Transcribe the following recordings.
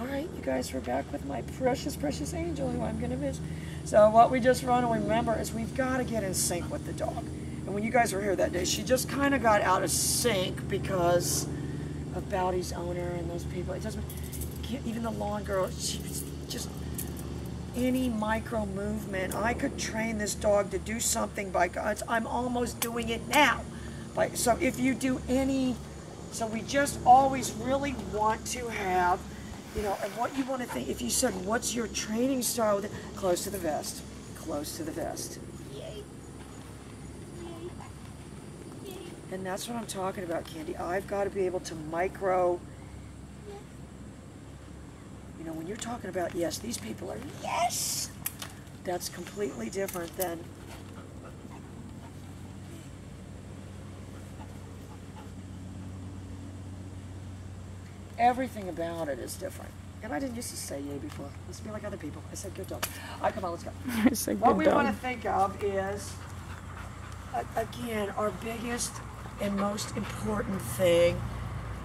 All right, you guys, we're back with my precious, precious angel who I'm going to miss. So what we just want to remember is we've got to get in sync with the dog. And when you guys were here that day, she just kind of got out of sync because of Bowdy's owner and those people. It doesn't, even the lawn girl, she was just, any micro movement. I could train this dog to do something, by God. I'm almost doing it now. So if you do any, so we just always really want to have, you know, and what you want to think, if you said, what's your training style? Close to the vest. Close to the vest. Yay. Yay. And that's what I'm talking about, Candy. I've got to be able to micro. You know, when you're talking about, yes, these people are, yes, that's completely different than. Everything about it is different. And I didn't used to say yay before. Let's be like other people. I said good dog. All right, come on, let's go. I said what good we dog. want to think of is, again, our biggest and most important thing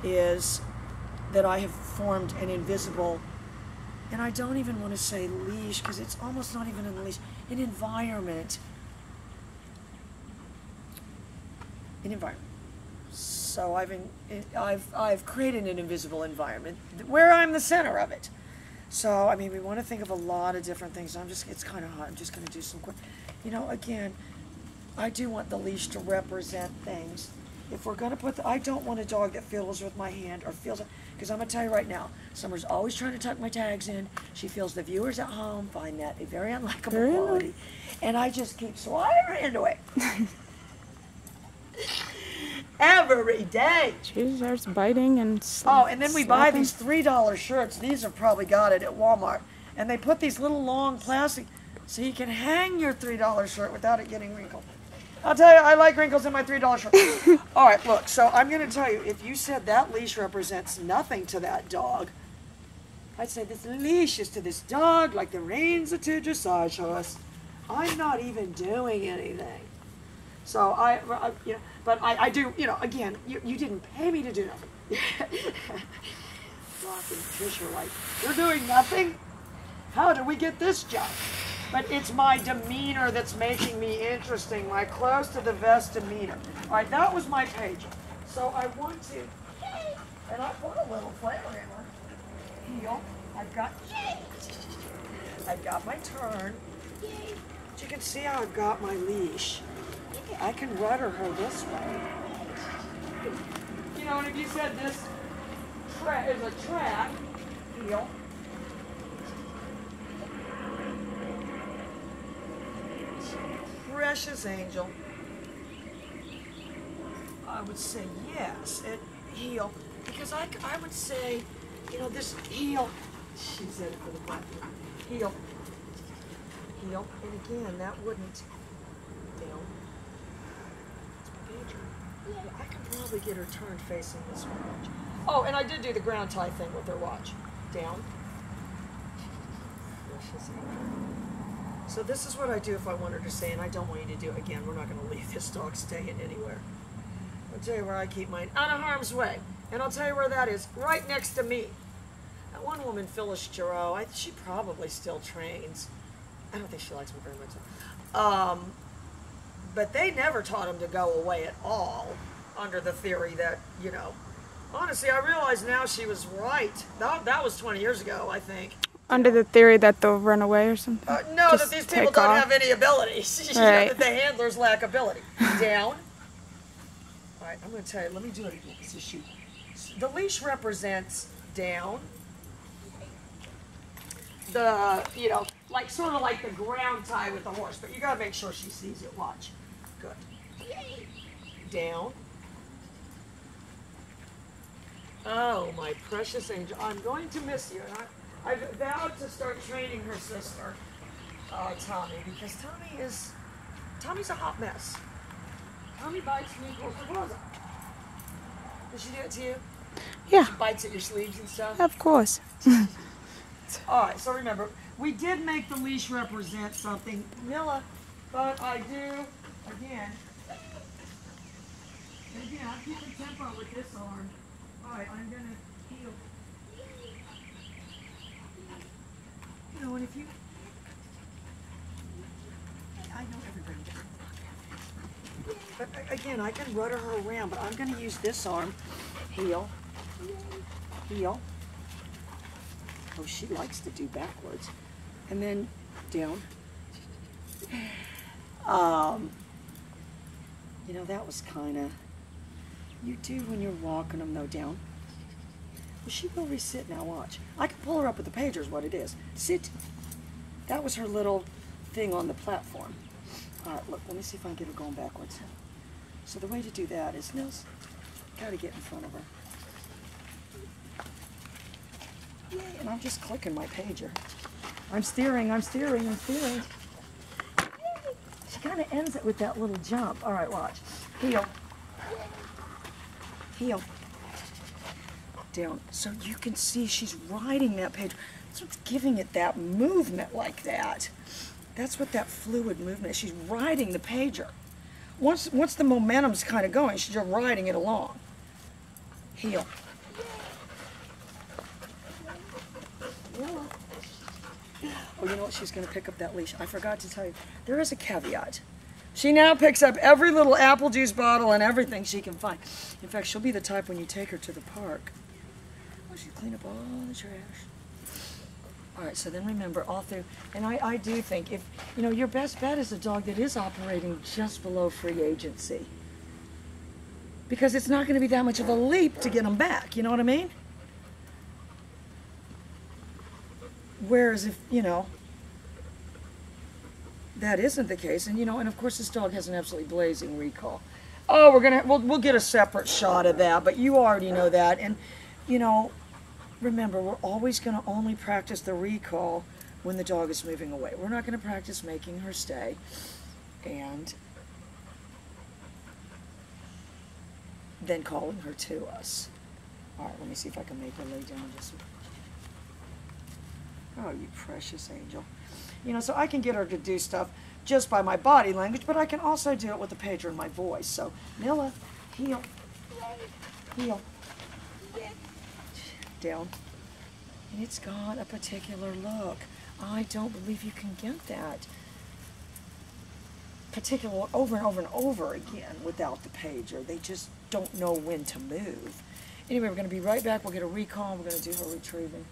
is that I have formed an invisible, and I don't even want to say leash because it's almost not even a leash, an environment. An environment. So I've created an invisible environment where I'm the center of it. So I mean, we want to think of a lot of different things. It's kind of hot. I'm just going to do some quick. You know, again, I do want the leash to represent things. If we're going to put, I don't want a dog that fiddles with my hand or feels, because I'm going to tell you right now, Summer's always trying to tuck my tags in. She feels the viewers at home find that a very unlikable quality, and I just keep swatting her hand away. Every day. She starts biting and oh, and then we buy these $3 shirts. These have probably got it at Walmart. And they put these little long plastic, so you can hang your $3 shirt without it getting wrinkled. I'll tell you, I like wrinkles in my $3 shirt. All right, look, so I'm going to tell you, if you said that leash represents nothing to that dog, I'd say this leash is to this dog like the reins are to a dressage horse. I'm not even doing anything. So you know, but I do, you know, again, you didn't pay me to do nothing. Rock and Trish are like, you're doing nothing? How did we get this job? But it's my demeanor that's making me interesting, my close to the vest demeanor. All right, that was my page. So I want to, and I put a little flair in her heel. I've got my turn. But you can see how I've got my leash. I can rudder her this way. You know, and if you said this is a track, heel. Precious angel. I would say yes, and heel. Because I would say, you know, this heel, she said it for the platform. Heel. Heel. And again, that wouldn't, you know, I can probably get her turned facing this way. Oh, and I did do the ground tie thing with her. Watch. Down. So this is what I do if I want her to stay, and I don't want you to do it again. We're not going to leave this dog staying anywhere. I'll tell you where I keep mine. Out of harm's way. And I'll tell you where that is. Right next to me. That one woman, Phyllis Giroux, she probably still trains. I don't think she likes me very much. But they never taught him to go away at all, under the theory that, you know, honestly, I realize now she was right. That was 20 years ago, I think. Under the theory that they'll run away or something? No, just that these people don't have any abilities. You know, that the handlers lack ability. Down. All right, I'm going to tell you, let me do it again. It's a shoot. The leash represents down. The, you know, like sort of like the ground tie with the horse, but you got to make sure she sees it. Watch. Good. Down. Oh, my precious angel. I'm going to miss you. And I've vowed to start training her sister, Tommy, because Tommy's a hot mess. Tommy bites me, pulls her clothes up. Does she do it to you? Yeah. She bites at your sleeves and stuff? Of course. All right, so remember, we did make the leash represent something, Milla, but I do, again, I'm keeping tempo with this arm. All right, I'm going to heel. again, I can rudder her around, but I'm going to use this arm. Heel. Heel. Oh, she likes to do backwards. And then down. You know, that was kind of, you do when you're walking them, though, down. Well, she will re-sit now, watch. I can pull her up with the pager is what it is. Sit. That was her little thing on the platform. All right, look, let me see if I can get her going backwards. So the way to do that is, Nils, got to get in front of her. Yay, and I'm just clicking my pager. I'm steering, I'm steering, I'm steering. She kind of ends it with that little jump. All right, watch. Heel. Heel. Down. So you can see she's riding that pager. That's what's giving it that movement like that. That's what that fluid movement is. She's riding the pager. Once the momentum's kind of going, she's just riding it along. Heel. Oh, you know what? She's going to pick up that leash. I forgot to tell you. There is a caveat. She now picks up every little apple juice bottle and everything she can find. In fact, she'll be the type when you take her to the park. Oh, she'll clean up all the trash. All right, so then remember, all through, and I do think, if, you know, your best bet is a dog that is operating just below free agency. Because it's not going to be that much of a leap to get them back, you know what I mean? Whereas if, you know, that isn't the case, and you know, and of course this dog has an absolutely blazing recall. Oh, we'll get a separate shot of that, but you already know that. And you know, remember, we're always going to only practice the recall when the dog is moving away. We're not going to practice making her stay. And then calling her to us. All right, let me see if I can make her lay down just. Oh, you precious angel. You know, so I can get her to do stuff just by my body language, but I can also do it with the pager and my voice. So, Nilla, heel, heel, down. And it's got a particular look. I don't believe you can get that particular over and over and over again without the pager. They just don't know when to move. Anyway, we're going to be right back. We'll get a recall. We're going to do her retrieving.